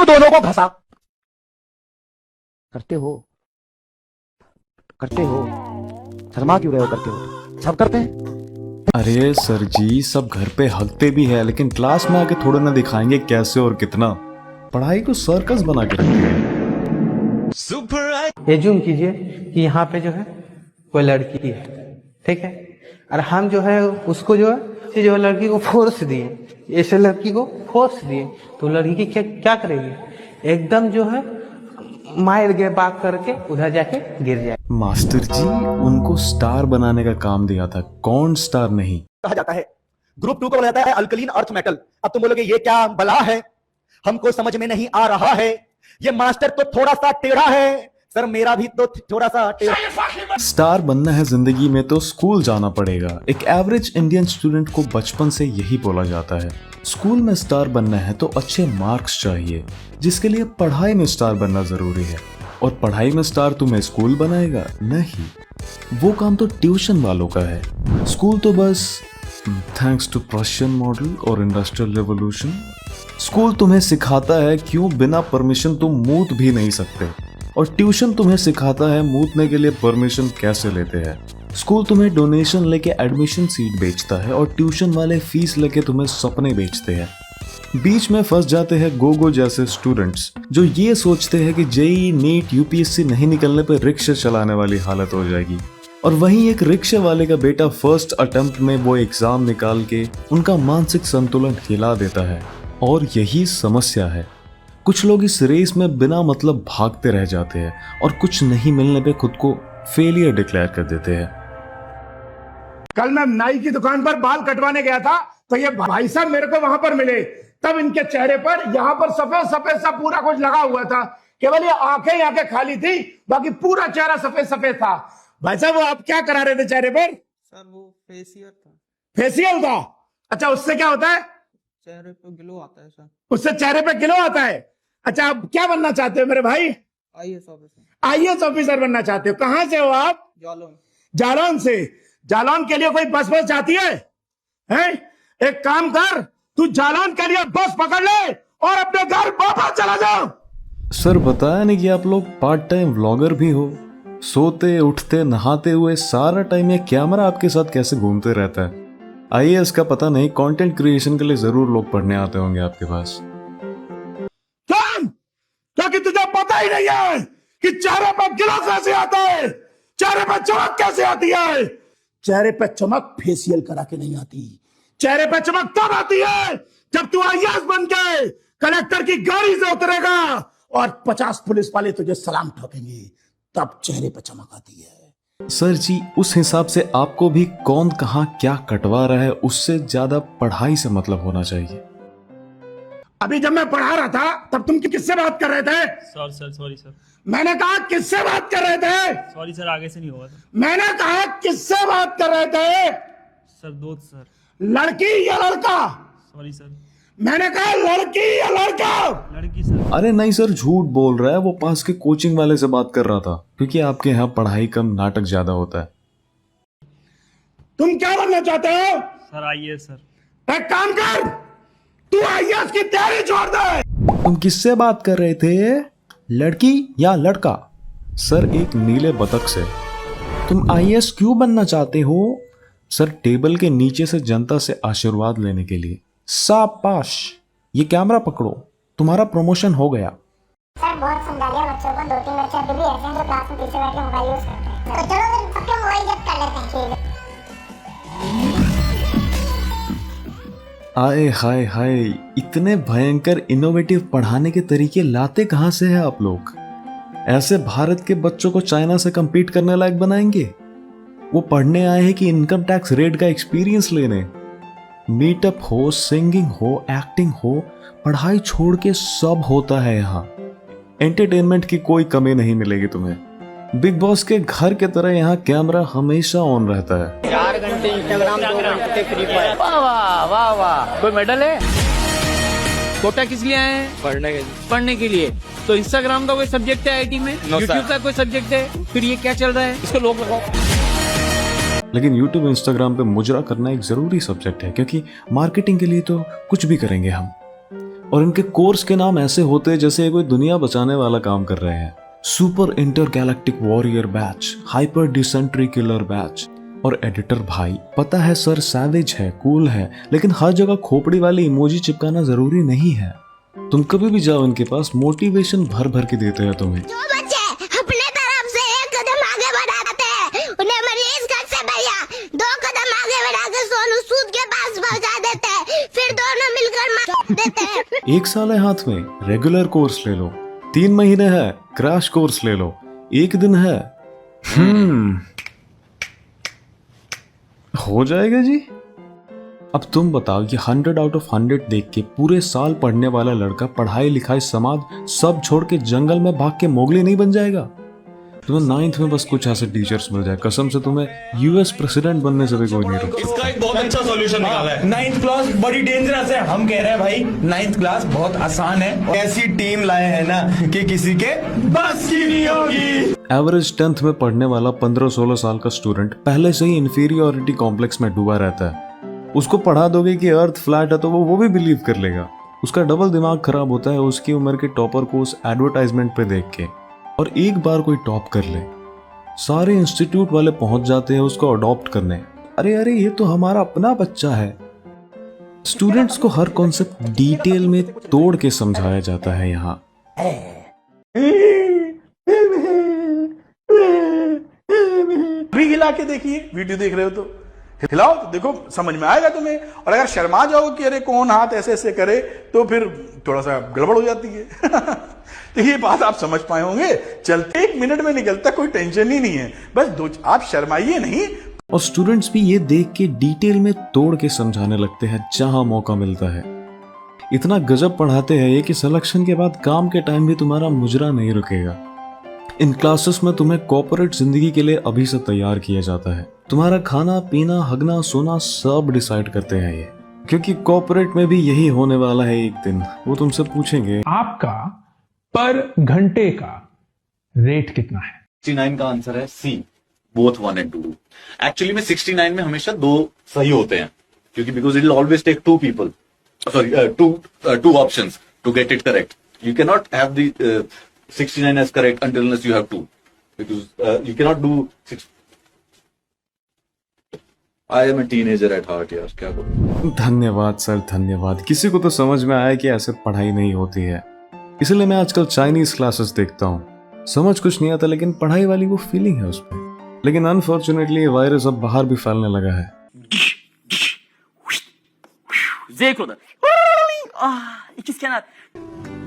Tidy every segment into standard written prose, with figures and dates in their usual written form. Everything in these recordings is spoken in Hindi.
अब दोनों को घसा। करते हो शर्मा क्यों रहे हो? करते हो, सब करते हैं। अरे सर जी, सब घर पे हकते भी है, लेकिन क्लास में आके थोड़ा ना दिखाएंगे कैसे और कितना। पढ़ाई को सर्कस बना के रखते हैं। एज्यूम कीजिए कि यहाँ पे जो है कोई लड़की है, ठीक है, और हम जो है उसको जो है लड़की को फोर्स दिए, ऐसे लड़की को फोर्स दिए, तो लड़की क्या करेगी? एकदम जो है मार के बाग करके उधर जाके गिर जाए। मास्टर जी, उनको स्टार बनाने का काम दिया था, कौन स्टार नहीं। कहा जाता है ग्रुप 2 को बोला जाता है अल्कलीन अर्थ मेटल। अब तुम बोलोगे ये क्या बला है, हमको समझ में नहीं आ रहा है, ये मास्टर तो थोड़ा सा टेढ़ा है। सर मेरा भी तो थोड़ा सा टेढ़ा। स्टार बनना है जिंदगी में तो स्कूल जाना पड़ेगा। एक एवरेज इंडियन स्टूडेंट को बचपन से यही बोला जाता है। स्कूल में स्टार बनना है तो अच्छे मार्क्स चाहिए, जिसके लिए पढ़ाई में स्टार बनना जरूरी है। और पढ़ाई में स्टार तुम्हें स्कूल बनाएगा नहीं, वो काम तो ट्यूशन वालों का है। स्कूल तो बस थैंक्स टू प्रशियन मॉडल और इंडस्ट्रियल रेवोल्यूशन, स्कूल तुम्हें सिखाता है क्यों बिना परमिशन तुम मूत भी नहीं सकते, और ट्यूशन तुम्हें सिखाता है मूतने के लिए परमिशन कैसे लेते हैं। स्कूल तुम्हें डोनेशन लेके एडमिशन सीट बेचता है, और ट्यूशन वाले फीस लेके तुम्हें सपने बेचते हैं। बीच में फंस जाते हैं गोगो जैसे स्टूडेंट्स, जो ये सोचते हैं कि जेई नीट यूपीएससी नहीं निकलने पर रिक्शा चलाने वाली हालत हो जाएगी, और वहीं एक रिक्शे वाले का बेटा फर्स्ट अटेम्प्ट में वो एग्जाम निकाल के उनका मानसिक संतुलन हिला देता है। और यही समस्या है, कुछ लोग इस रेस में बिना मतलब भागते रह जाते हैं, और कुछ नहीं मिलने पे खुद को फेलियर डिक्लेयर कर देते हैं। कल मैं नाई की दुकान पर बाल कटवाने गया था, तो ये भाई साहब मेरे को वहां पर मिले। तब इनके चेहरे पर यहाँ पर सफेद सफेद सा पूरा कुछ लगा हुआ था, केवल ये आंखें खाली थी, बाकी पूरा चेहरा सफेद सफेद था। भाई साहब वो आप क्या करा रहे थे चेहरे पर? सर वो फेशियल था। फेशियल था? अच्छा, उससे क्या होता है? चेहरे पे ग्लो आता है सर। उससे चेहरे पे ग्लो आता है? अच्छा, आप क्या बनना चाहते हो मेरे भाई? IAS officer. आईएएस ऑफिसर बनना चाहते हो? कहां से हो आप? जालौन। जालौन से? जालौन के लिए कोई बस जाती है? हैं? एक काम कर, तू जालौन के लिए बस पकड़ ले और अपने घर वापस चला जाओ। सर बताया नहीं कि आप लोग पार्ट टाइम व्लॉगर भी हो। सोते उठते नहाते हुए सारा टाइम ये कैमरा आपके साथ कैसे घूमते रहता है? आईएएस का पता नहीं, कंटेंट क्रिएशन के लिए जरूर लोग पढ़ने आते होंगे आपके पास। क्योंकि तुझे पता ही नहीं है कि चेहरे पर ग्लो कैसे आता है, चेहरे पर चमक कैसे आती है। चेहरे पर चमक फेशियल करा के नहीं आती, चेहरे पर चमक तब आती है जब तू आईएएस बन के कलेक्टर की गाड़ी से उतरेगा और 50 पुलिस वाले तुझे सलाम ठोकेंगे, तब चेहरे पर चमक आती है। सर जी, उस हिसाब से आपको भी कौन कहाँ क्या कटवा रहा है उससे ज्यादा पढ़ाई से मतलब होना चाहिए। अभी जब मैं पढ़ा रहा था तब तुम किससे बात कर रहे थे? Sorry sir. मैंने कहा किससे बात कर रहे थे? सॉरी सर, आगे से नहीं होगा सर। मैंने कहा किससे बात कर रहे थे? सर दोस्त सर। लड़की या लड़का? Sorry sir. मैंने कहा लड़की या लड़का? लड़की सर। अरे नहीं सर, झूठ बोल रहा है, वो पास के कोचिंग वाले से बात कर रहा था, क्योंकि आपके यहाँ पढ़ाई कम नाटक ज्यादा होता है। तुम क्या बनना चाहते हो? Sir IAS sir. एक काम कर, तू आईएएस की तैयारी छोड़ दे। तुम किससे बात कर रहे थे, लड़की या लड़का? सर एक नीले बतख से। तुम आईएएस क्यों बनना चाहते हो? सर टेबल के नीचे से जनता से आशीर्वाद लेने के लिए। शाबाश, ये कैमरा पकड़ो, तुम्हारा प्रमोशन हो गया। सर बहुत समझा लिया बच्चों को, 2-3 बच्चे अभी भी ऐसे हैं जो क्लास में पीछे बैठ के मोबाइल यूज करते हैं। तो चलो फिर सबके मोबाइल जब्त कर लेते हैं। आए हाय हाय, इतने भयंकर इनोवेटिव पढ़ाने के तरीके लाते कहां से हैं आप लोग? ऐसे भारत के बच्चों को चाइना से compete करने लायक बनाएंगे? वो पढ़ने आए हैं कि इनकम टैक्स रेट का एक्सपीरियंस लेने? मीटअप हो, सिंगिंग हो, एक्टिंग हो, पढ़ाई छोड़ के सब होता है यहाँ। एंटरटेनमेंट की कोई कमी नहीं मिलेगी तुम्हें। बिग बॉस के घर के तरह यहाँ कैमरा हमेशा ऑन रहता है। 4 घंटे इंस्टाग्राम, 2 घंटे फ्री फायर। वाह वाह वाह वाह। कोई मेडल है? कोटा किस लिए आए हैं? पढ़ने के लिए। तो इंस्टाग्राम का कोई सब्जेक्ट है आईटी में? यूट्यूब का कोई सब्जेक्ट है? फिर ये क्या चल रहा है? इसको लोग लगाओ। लेकिन यूट्यूब इंस्टाग्राम पे मुजरा करना एक जरूरी सब्जेक्ट है, क्योंकि मार्केटिंग के लिए तो कुछ भी करेंगे हम। और इनके कोर्स के नाम ऐसे होते हैं जैसे ये कोई दुनिया बचाने वाला काम कर रहे हैं। Super inter galactic warrior batch, hyper dysentery killer batch. और एडिटर भाई, पता है सर सैवेज है, कूल है, लेकिन हर जगह खोपड़ी वाली इमोजी चिपकाना जरूरी नहीं है। तुम कभी भी जाओ इनके पास, मोटिवेशन भर भर के देते हैं तुम्हें। जो बच्चे अपने तरफ से एक कदम आगे बढ़ाते हैं उन्हें मनीष कश्यप 2 कदम आगे बढ़ाकर सोनू सूद के पास पहुंचा देते हैं, फिर दोनों मिलकर मार देते हैं। 1 साल है हाथ में, रेगुलर कोर्स ले लो। 3 महीने है, क्रैश कोर्स ले लो। 1 दिन है, हो जाएगा जी। अब तुम बताओ, ये 100 आउट ऑफ 100 देख के पूरे साल पढ़ने वाला लड़का पढ़ाई लिखाई समाज सब छोड़ के जंगल में भाग के मोगली नहीं बन जाएगा? तुम्हें 9th में बस कुछ ऐसे टीचर्स मिल जाए, कसम से तुम्हें यूएस प्रेसिडेंट बनने से भी कोई नहीं रोक। इसका एक बहुत अच्छा सॉल्यूशन निकाला है। 9th क्लास बड़ी डेंजरस है, हम कह रहे हैं भाई 9th क्लास बहुत आसान है। ऐसी टीम लाए हैं ना कि किसी के बस की नहीं होगी। एवरेज 10th में पढ़ने वाला 15-16 साल का स्टूडेंट पहले से ही इंफीरियोरिटी कॉम्प्लेक्स में डूबा रहता है। उसको पढ़ा दोगे कि अर्थ फ्लैट है तो वो भी बिलीव कर लेगा। उसका डबल दिमाग खराब होता है उसकी उम्र के टॉपर को उस एडवर्टाइजमेंट पे देख के। और एक बार कोई टॉप कर ले, सारे इंस्टीट्यूट वाले पहुंच जाते हैं उसको अडॉप्ट करने। अरे ये तो हमारा अपना बच्चा है। स्टूडेंट्स को हर कॉन्सेप्ट डिटेल में तोड़ के समझाया जाता है यहाँ। भी हिला के देखिए, वीडियो देख रहे हो तो हिलाओ तो देखो, समझ में आएगा तुम्हें। और अगर शर्मा जाओ कि अरे कौन हाथ ऐसे ऐसे करे तो फिर थोड़ा सा गड़बड़ हो जाती है। तो ये बात आप समझ पाए होंगे। चलते 1 मिनट में निकलता, कोई टेंशन ही नहीं है, बस आप शर्माइए नहीं। और स्टूडेंट्स भी ये देख के डिटेल में तोड़ के समझाने लगते हैं जहां मौका मिलता है। इतना गजब पढ़ाते हैं ये कि सिलेक्शन के बाद काम के टाइम भी तुम्हारा मुजरा नहीं रुकेगा। इन क्लासेस में तुम्हें कॉर्पोरेट जिंदगी के लिए अभी से तैयार किया जाता है। तुम्हारा खाना पीना हगना सोना सब डिसाइड करते हैं ये, क्योंकि कॉर्पोरेट में भी यही होने वाला है एक दिन। वो तुमसे पूछेंगे आपका पर घंटे का रेट कितना है? 69 का आंसर है सी, बोथ 1 and 2। एक्चुअली में 69 में हमेशा 2 सही होते हैं, क्योंकि because it will always take 2 people, sorry, two options to get it correct. You cannot have the 69 as correct until unless you have 2, because you cannot do 6. I am a teenager at heart यार, क्या करूं। धन्यवाद सर, धन्यवाद। किसी को तो समझ में आया कि ऐसे पढ़ाई नहीं होती है, इसलिए मैं आजकल चाइनीज क्लासेस देखता हूँ। समझ कुछ नहीं आता लेकिन पढ़ाई वाली वो फीलिंग है उसमें। लेकिन अनफॉर्चुनेटली ये वायरस अब बाहर भी फैलने लगा है।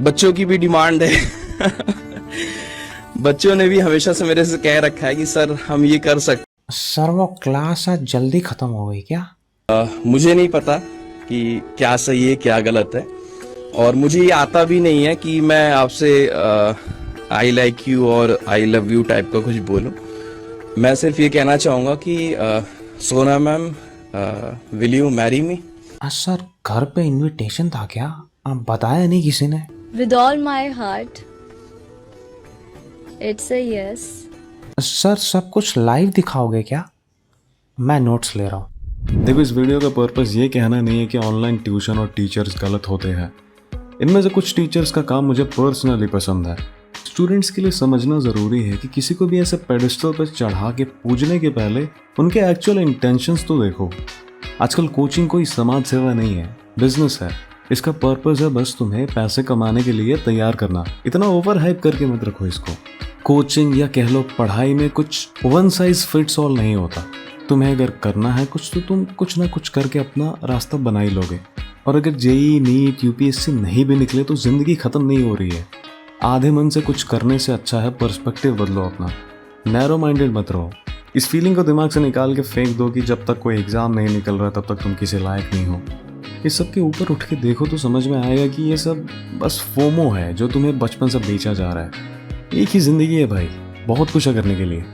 बच्चों की भी डिमांड है। बच्चों ने भी हमेशा से मेरे से कह रखा है कि सर हम ये कर सकते। सर वो क्लास आज जल्दी खत्म हो गई क्या? मुझे नहीं पता कि क्या सही है क्या गलत है, और मुझे ये आता भी नहीं है कि मैं आपसे आई लाइक यू और आई लव यू टाइप का कुछ बोलूं। मैं सिर्फ ये कहना चाहूंगा कि सोना ma'am, will you marry me? Sir घर पे इनविटेशन था क्या? बताया नहीं किसी ने? With all my heart, it's a yes. Sir सब कुछ लाइव दिखाओगे क्या? मैं नोट्स ले रहा हूँ। देखो, इस वीडियो का पर्पस ये कहना नहीं है कि ऑनलाइन ट्यूशन और टीचर्स गलत होते हैं। इनमें से कुछ टीचर्स का काम मुझे पर्सनली पसंद है। स्टूडेंट्स के लिए समझना ज़रूरी है कि किसी को भी ऐसे पेडिस्टल पर चढ़ा के पूजने के पहले उनके एक्चुअल इंटेंशंस तो देखो। आजकल कोचिंग कोई समाज सेवा नहीं है, बिजनेस है। इसका पर्पस है बस तुम्हें पैसे कमाने के लिए तैयार करना। इतना ओवर हाइप करके मत रखो इसको। कोचिंग या कह लो पढ़ाई में कुछ वन साइज फिट्स ऑल नहीं होता। तुम्हें अगर करना है कुछ तो तुम कुछ ना कुछ करके अपना रास्ता बना ही लोगे। और अगर जेई नीट यूपीएससी नहीं भी निकले तो जिंदगी खत्म नहीं हो रही है। आधे मन से कुछ करने से अच्छा है पर्सपेक्टिव बदलो अपना, नैरो माइंडेड मत रहो। इस फीलिंग को दिमाग से निकाल के फेंक दो कि जब तक कोई एग्जाम नहीं निकल रहा तब तक तुम किसी लायक नहीं हो। इस सब के ऊपर उठ के देखो तो समझ में आएगा कि ये सब बस फोमो है जो तुम्हें बचपन से बेचा जा रहा है। एक ही जिंदगी है भाई, बहुत कुछ है करने के लिए।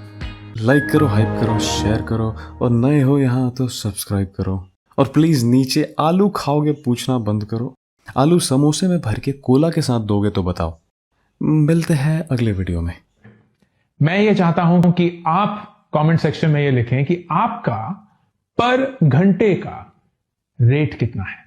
लाइक करो, हाइप करो, शेयर करो, और नए हो यहाँ तो सब्सक्राइब करो। और प्लीज़ नीचे आलू खाओगे पूछना बंद करो। आलू समोसे में भर के कोला के साथ दोगे तो बताओ। मिलते हैं अगले वीडियो में। मैं ये चाहता हूं कि आप कमेंट सेक्शन में ये लिखें कि आपका पर घंटे का रेट कितना है।